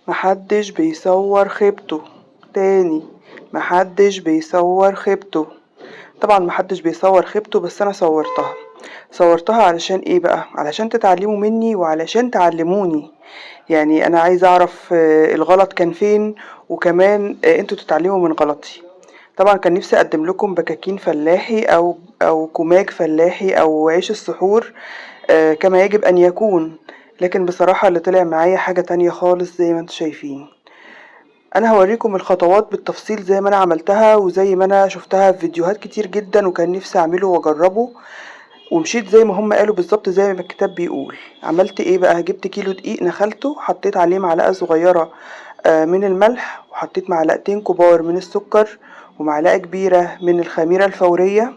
محدش بيصور خيبته. تاني، محدش بيصور خيبته. طبعا محدش بيصور خيبته، بس انا صورتها علشان ايه بقى؟ علشان تتعلموا مني وعلشان تعلموني. يعني انا عايزه اعرف الغلط كان فين، وكمان انتوا تتعلموا من غلطي. طبعا كان نفسي اقدم لكم بكاكين فلاحي او كوماج فلاحي او عيش السحور كما يجب ان يكون. لكن بصراحة اللي طلع معايا حاجة تانية خالص زي ما انتوا شايفين. انا هوريكم الخطوات بالتفصيل زي ما انا عملتها وزي ما انا شفتها في فيديوهات كتير جدا، وكان نفسي اعمله واجربه، ومشيت زي ما هم قالوا بالظبط زي ما الكتاب بيقول. عملت ايه بقى؟ جبت كيلو دقيق نخلته، حطيت عليه معلقة صغيرة من الملح، وحطيت معلقتين كبار من السكر، ومعلقة كبيرة من الخميرة الفورية.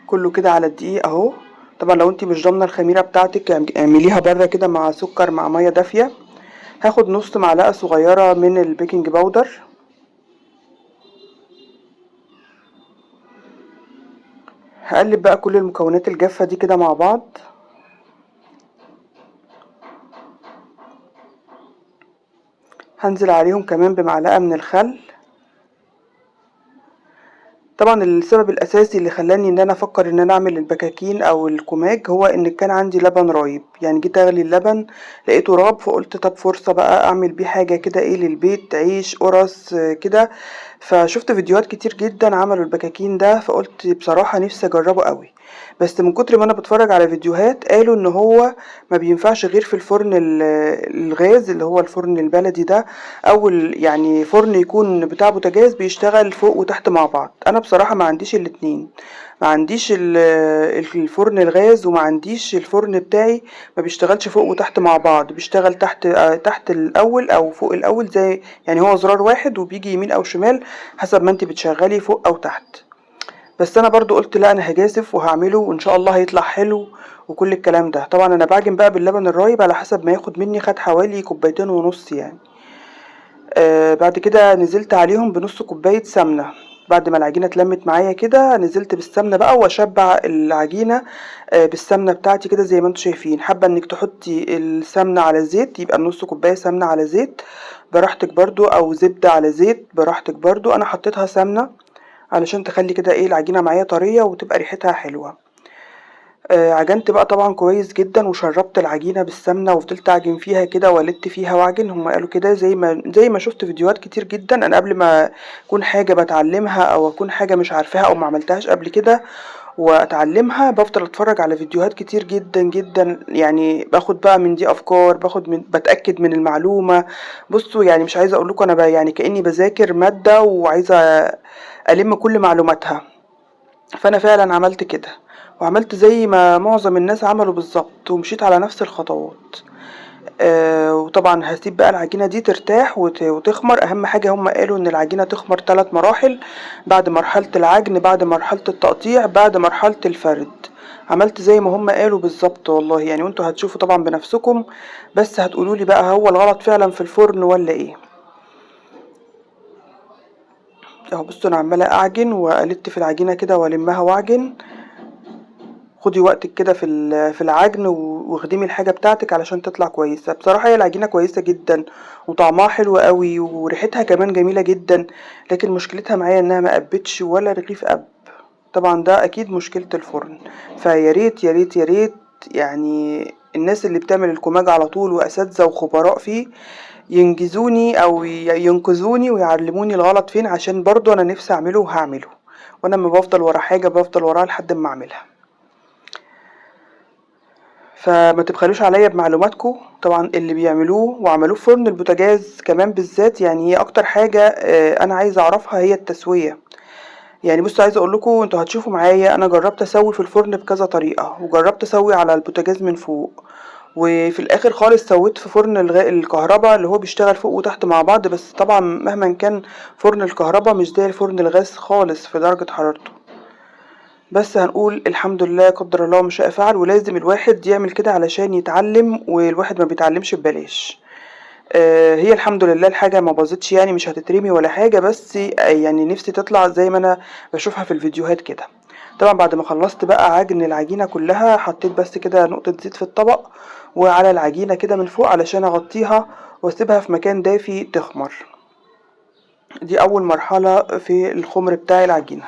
كله كده على الدقيق اهو. طبعا لو انتي مش ضامنة الخميرة بتاعتك اعمليها بره كده مع سكر مع مية دافية. هاخد نص معلقة صغيرة من البيكنج باودر. هقلب بقى كل المكونات الجافة دي كده مع بعض. هنزل عليهم كمان بمعلقة من الخل. طبعا السبب الاساسي اللي خلاني ان انا افكر ان انا اعمل البكاكين او الكوماج هو ان كان عندي لبن رايب. يعني جيت اغلي اللبن لقيته راب، فقلت طب فرصة بقى اعمل بيه حاجة كده ايه للبيت، عيش قرص كده. فشفت فيديوهات كتير جدا عملوا البكاكين ده، فقلت بصراحة نفسي اجربه قوي. بس من كتر ما انا بتفرج على فيديوهات قالوا ان هو ما بينفعش غير في الفرن الغاز اللي هو الفرن البلدي ده، او يعني فرن يكون بتاع بوتاجاز بيشتغل فوق وتحت مع بعض. انا بصراحة ما عنديش الاتنين، ما عنديش الفرن الغاز، وما عنديش الفرن بتاعي ما بيشتغلش فوق وتحت مع بعض، بيشتغل تحت الاول او فوق الاول، زي يعني هو زرار واحد وبيجي يمين او شمال حسب ما انت بتشغلي فوق او تحت. بس انا برضو قلت لا، انا هجازف وهعمله وان شاء الله هيطلع حلو وكل الكلام ده. طبعا انا بعجن بقى باللبن الرايب على حسب ما ياخد مني، خد حوالي كوبايتين ونص يعني. بعد كده نزلت عليهم بنص كوباية سمنة. بعد ما العجينة اتلمت معايا كده نزلت بالسمنة بقى، واشبع العجينة بالسمنة بتاعتي كده زي ما انتوا شايفين. حابة انك تحطي السمنة على زيت يبقى نص كوباية سمنة على زيت براحتك برضو، او زبدة على زيت براحتك برضو. انا حطيتها سمنة علشان تخلي كده ايه العجينة معايا طرية وتبقى ريحتها حلوة. عجنت بقى طبعا كويس جدا، وشربت العجينة بالسمنة وفضلت اعجن فيها كده والت فيها واعجن. هم قالوا كده زي ما شفت فيديوهات كتير جدا. انا قبل ما اكون حاجة بتعلمها او اكون حاجة مش عارفاها او ما عملتهاش قبل كده واتعلمها، بفضل اتفرج على فيديوهات كتير جدا جدا. يعني باخد بقى من دي افكار، بتأكد من المعلومة. بصوا يعني مش عايزة اقول لكم انا بقى يعني كأني بذاكر مادة وعايزة ألم كل معلوماتها. فأنا فعلا عملت كده، وعملت زي ما معظم الناس عملوا بالظبط، ومشيت على نفس الخطوات. وطبعا هسيب بقى العجينة دي ترتاح وتخمر. أهم حاجة هم قالوا إن العجينة تخمر 3 مراحل: بعد مرحلة العجن، بعد مرحلة التقطيع، بعد مرحلة الفرد. عملت زي ما هم قالوا بالظبط والله يعني، وانتوا هتشوفوا طبعا بنفسكم، بس هتقولولي بقى هو الغلط فعلا في الفرن ولا ايه. اهو بصوا انا عمالة اعجن وقلت في العجينة كده والمها واعجن. خدي وقتك كده في العجن واخدمي الحاجه بتاعتك علشان تطلع كويسه. بصراحه هي العجينه كويسه جدا وطعمها حلو قوي وريحتها كمان جميله جدا، لكن مشكلتها معايا انها ما قبتش ولا رغيف قب. طبعا ده اكيد مشكله الفرن. فيا ريت يا ريت يا ريت يعني الناس اللي بتعمل الكماج على طول واساتذه وخبراء فيه ينجزوني او ينقذوني ويعلموني الغلط فين، عشان برضو انا نفسي اعمله وهعمله. وانا لما بفضل ورا حاجه بفضل وراها لحد ما اعملها. فما تبخلوش عليا بمعلوماتكم. طبعا اللي بيعملوه وعملوه في فرن البوتاجاز كمان بالذات، يعني هي اكتر حاجة انا عايزة اعرفها هي التسوية. يعني بصوا عايزة اقول لكم انتوا هتشوفوا معايا، انا جربت اسوي في الفرن بكذا طريقة، وجربت اسوي على البوتاجاز من فوق، وفي الاخر خالص سويت في فرن الكهرباء اللي هو بيشتغل فوق وتحت مع بعض. بس طبعا مهما كان فرن الكهرباء مش زي الفرن الغاز خالص في درجة حرارته. بس هنقول الحمد لله، قدر الله ما شاء فعل، ولازم الواحد يعمل كده علشان يتعلم، والواحد ما بيتعلمش ببلاش. هي الحمد لله الحاجة ما باظتش يعني، مش هتترمي ولا حاجة، بس يعني نفسي تطلع زي ما انا بشوفها في الفيديوهات كده. طبعا بعد ما خلصت بقى عجن العجينة كلها حطيت بس كده نقطة زيت في الطبق، وعلى العجينة كده من فوق علشان اغطيها واسيبها في مكان دافي تخمر. دي اول مرحلة في الخمر بتاع العجينة.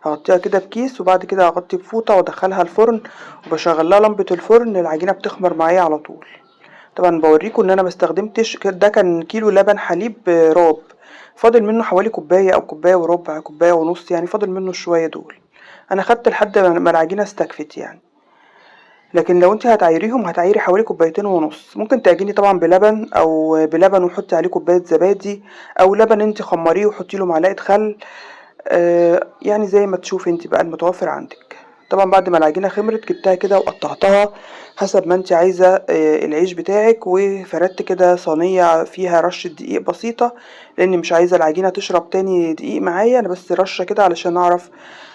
هغطيها كده بكيس وبعد كده هغطي بفوطة وادخلها الفرن وبشغل لها لمبة الفرن، العجينة بتخمر معايا على طول. طبعا بوريكم ان انا مستخدمتش ده كان كيلو لبن حليب راب، فاضل منه حوالي كوباية او كوباية وربع، كوباية ونص يعني، فاضل منه شوية دول. انا خدت لحد ما العجينة استكفت يعني. لكن لو انت هتعيريهم هتعيري حوالي كوبايتين ونص. ممكن تعجني طبعا بلبن او بلبن وحطي عليه كوباية زبادي، او لبن انت خمريه وحطي له معلقة خل. يعني زي ما تشوفي انت بقى المتوفر عندك. طبعا بعد ما العجينة خمرت جبتها كده وقطعتها حسب ما انت عايزة العيش بتاعك، وفردت كده صينية فيها رشة دقيق بسيطة، لاني مش عايزة العجينة تشرب تاني دقيق معايا، انا بس رشة كده علشان اعرف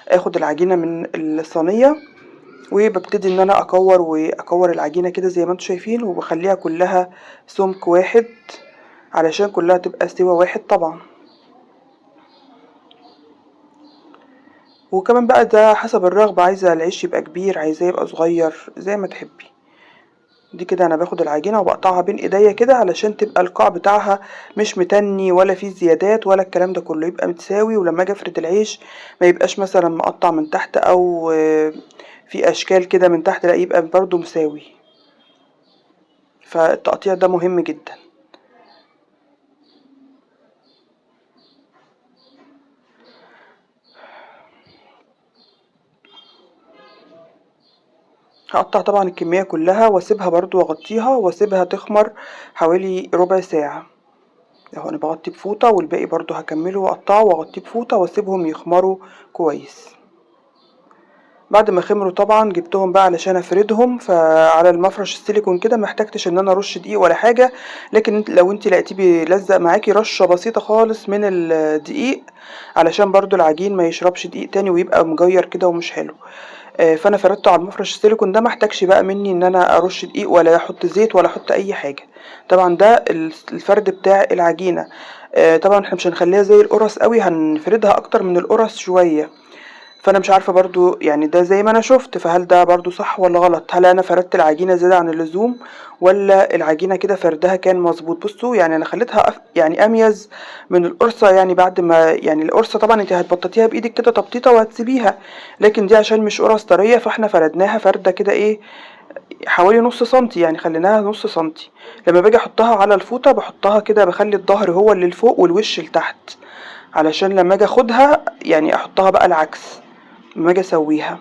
اخد العجينة من الصينية. وببتدي ان انا اكور العجينة كده زي ما انتم شايفين، وبخليها كلها سمك واحد علشان كلها تبقى سوا واحد طبعا. وكمان بقى ده حسب الرغبة، عايزة العيش يبقى كبير عايزاه يبقى صغير زي ما تحبي. دي كده انا باخد العجينة وبقطعها بين ايديا كده علشان تبقى القاع بتاعها مش متني ولا فيه زيادات ولا الكلام ده كله، يبقى متساوي. ولما اجي افرد العيش ما يبقاش مثلا مقطع من تحت او في اشكال كده من تحت، لا يبقى برضو مساوي. فالتقطيع ده مهم جدا. هقطع طبعا الكمية كلها واسيبها برضو واغطيها واسيبها تخمر حوالي ربع ساعة. اهو انا بغطي بفوطة والباقي برضو هكمله واقطعه واغطيه بفوطة واسيبهم يخمروا كويس. بعد ما خمروا طبعا جبتهم بقى علشان افردهم، فعلى المفرش السيليكون كده محتاجتش ان انا ارش دقيق ولا حاجة. لكن لو انت لقيتيه بيلزق معاكي رشة بسيطة خالص من الدقيق علشان برضو العجين ما يشربش دقيق تاني ويبقى مجير كده ومش حلو. فانا فردته على المفرش السيليكون ده، محتاجش بقى مني ان انا ارش دقيق ولا احط زيت ولا احط اي حاجه. طبعا ده الفرد بتاع العجينه. طبعا احنا مش هنخليها زي القرص قوي، هنفردها اكتر من القرص شويه. فانا مش عارفه برضو يعني ده زي ما انا شفت، فهل ده برضو صح ولا غلط؟ هل انا فردت العجينه زياده عن اللزوم ولا العجينه كده فردها كان مظبوط؟ بصوا يعني انا خليتها يعني اميز من القرصه. يعني بعد ما يعني القرصه طبعا انت هتبططيها بايدك كده تبطيطه وهتسيبيها، لكن دي عشان مش قرص طريه فاحنا فردناها فرده كده ايه حوالي نص سنتي، يعني خليناها نص سنتي. لما باجي احطها على الفوطه بحطها كده بخلي الظهر هو اللي لفوق والوش لتحت، علشان لما اجي اخدها يعني احطها بقى العكس لما اجي اسويها.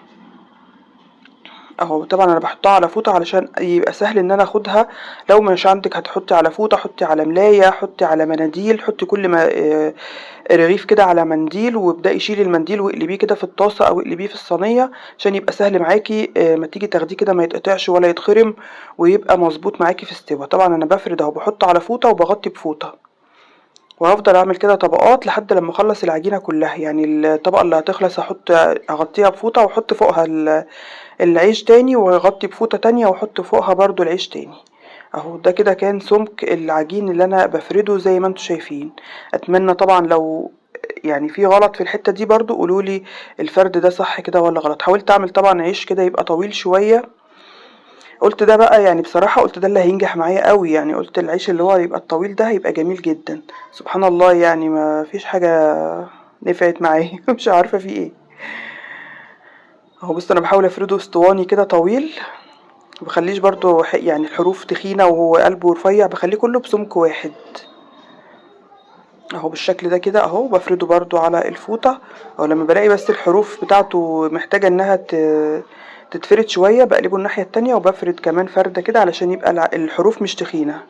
اهو طبعا انا بحطها على فوطه علشان يبقى سهل ان انا اخدها. لو مش عندك هتحطي على فوطه، حطي على ملايه، حطي على مناديل، حطي كل ما رغيف كده على منديل، وابدأي شيلي المنديل واقلبيه كده في الطاسه او اقلبيه في الصينيه عشان يبقى سهل معاكي ما تيجي تاخديه كده ما يتقطعش ولا يتخرم ويبقى مظبوط معاكي في استوى. طبعا انا بفرد اهو بحط على فوطه وبغطي بفوطه، وهفضل اعمل كده طبقات لحد لما اخلص العجينه كلها. يعني الطبقه اللي هتخلص اغطيها بفوطه واحط فوقها العيش تاني، واغطي بفوطة تانية واحط فوقها برضو العيش تاني. اهو ده كده كان سمك العجين اللي انا بفرده زي ما انتم شايفين. اتمنى طبعا لو يعني في غلط في الحتة دي برضو قولولي الفرد ده صح كده ولا غلط. حاولت اعمل طبعا عيش كده يبقى طويل شوية، قلت ده بقى يعني بصراحة قلت ده اللي هينجح معايا قوي. يعني قلت العيش اللي هو يبقى الطويل ده هيبقى جميل جدا. سبحان الله يعني ما فيش حاجة نفعت معايا مش عارفة في ايه. اهو بص انا بحاول افرده اسطواني كده طويل، مبخليش برضو يعني الحروف تخينة وهو قلبه رفيع، بخليه كله بسمك واحد. اهو بالشكل ده كده اهو بفرده برضو على الفوطة. او لما بلاقي بس الحروف بتاعته محتاجة انها تتفرد شوية بقلبه الناحية التانية وبفرد كمان فردة كده علشان يبقى الحروف مش تخينة،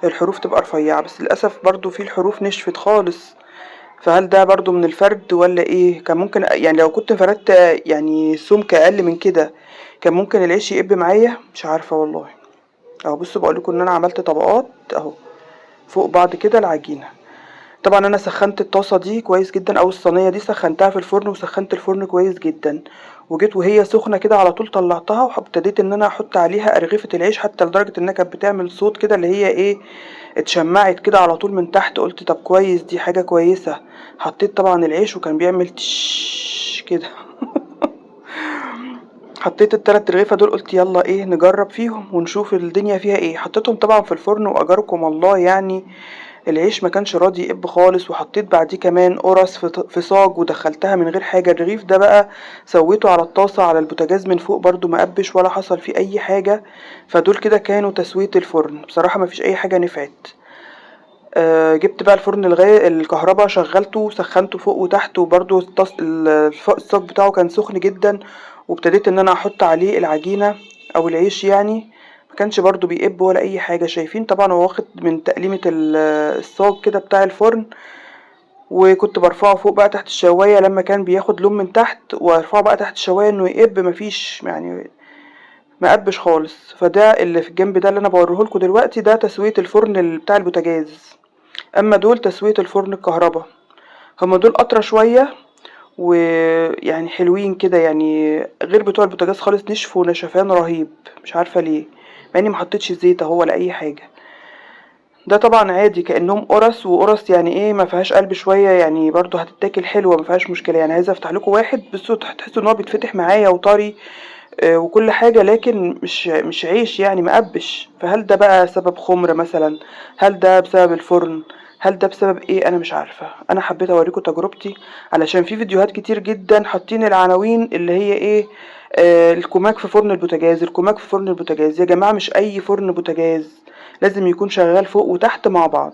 الحروف تبقى رفيعة. بس للأسف برضو في الحروف نشفت خالص، فهل ده برضو من الفرد ولا ايه؟ كان ممكن يعني لو كنت فردت يعني سمك اقل من كده كان ممكن العيش يقب معايا، مش عارفة والله. اهو بصوا بقولكم ان انا عملت طبقات اهو فوق بعض كده العجينه. طبعا انا سخنت الطاسه دي كويس جدا او الصينيه دي سخنتها في الفرن وسخنت الفرن كويس جدا، وجيت وهي سخنه كده على طول طلعتها وابتديت ان انا احط عليها ارغفه العيش، حتى لدرجه انها كانت بتعمل صوت كده اللي هي ايه اتشمعت كده على طول من تحت. قلت طب كويس دي حاجه كويسه. حطيت طبعا العيش وكان بيعمل تش كده حطيت التلات رغيفة دول قلت يلا ايه نجرب فيهم ونشوف الدنيا فيها ايه. حطيتهم طبعا في الفرن واجركم الله يعني العيش ما كانش راضي يقب خالص. وحطيت بعديه كمان قرص في صاج ودخلتها من غير حاجة. الرغيف ده بقى سويته على الطاسة على البوتاجاز من فوق برضو ما قبش ولا حصل فيه اي حاجة. فدول كده كانوا تسوية الفرن. بصراحة ما فيش اي حاجة نفعت. جبت بقى الفرن الكهرباء شغلته وسخنته فوق وتحت. وبرضو الصاج بتاعه كان سخن جدا. وابتديت ان انا احط عليه العجينة او العيش يعني. ما كانش برضو بيقب ولا اي حاجة. شايفين طبعا هو واخد من تقليمة الصاج كده بتاع الفرن. وكنت برفعه فوق بقى تحت الشواية لما كان بياخد لون من تحت وارفعه بقى تحت الشواية انه يقب. مفيش يعني ما قبش خالص. فده اللي في الجنب ده اللي انا بوريهولكوا دلوقتي ده تسوية الفرن بتاع البوتاجاز. اما دول تسوية الفرن الكهرباء. هما دول اطرى شوية ويعني حلوين كده يعني غير بتوع البوتاجاز خالص. نشفوا نشفان رهيب مش عارفة ليه مع اني محطتش زيت اهو ولا اي حاجة. ده طبعا عادي كأنهم قرص وقرص يعني ايه ما فيهاش قلب شوية يعني برضو هتتاكل حلوة ما فيهاش مشكلة. يعني عايزة افتح لكم واحد بس تحسوا ان هو بيتفتح معايا وطري وكل حاجة. لكن مش عيش يعني مقبش. فهل ده بقى سبب خمر مثلا؟ هل ده بسبب الفرن؟ هل ده بسبب ايه؟ انا مش عارفة. انا حبيت اوريكم تجربتي علشان في فيديوهات كتير جدا حاطين العناوين اللي هي ايه الكوماك في فرن البوتاجاز. الكوماك في فرن البوتاجاز يا جماعة مش اي فرن بوتاجاز. لازم يكون شغال فوق وتحت مع بعض.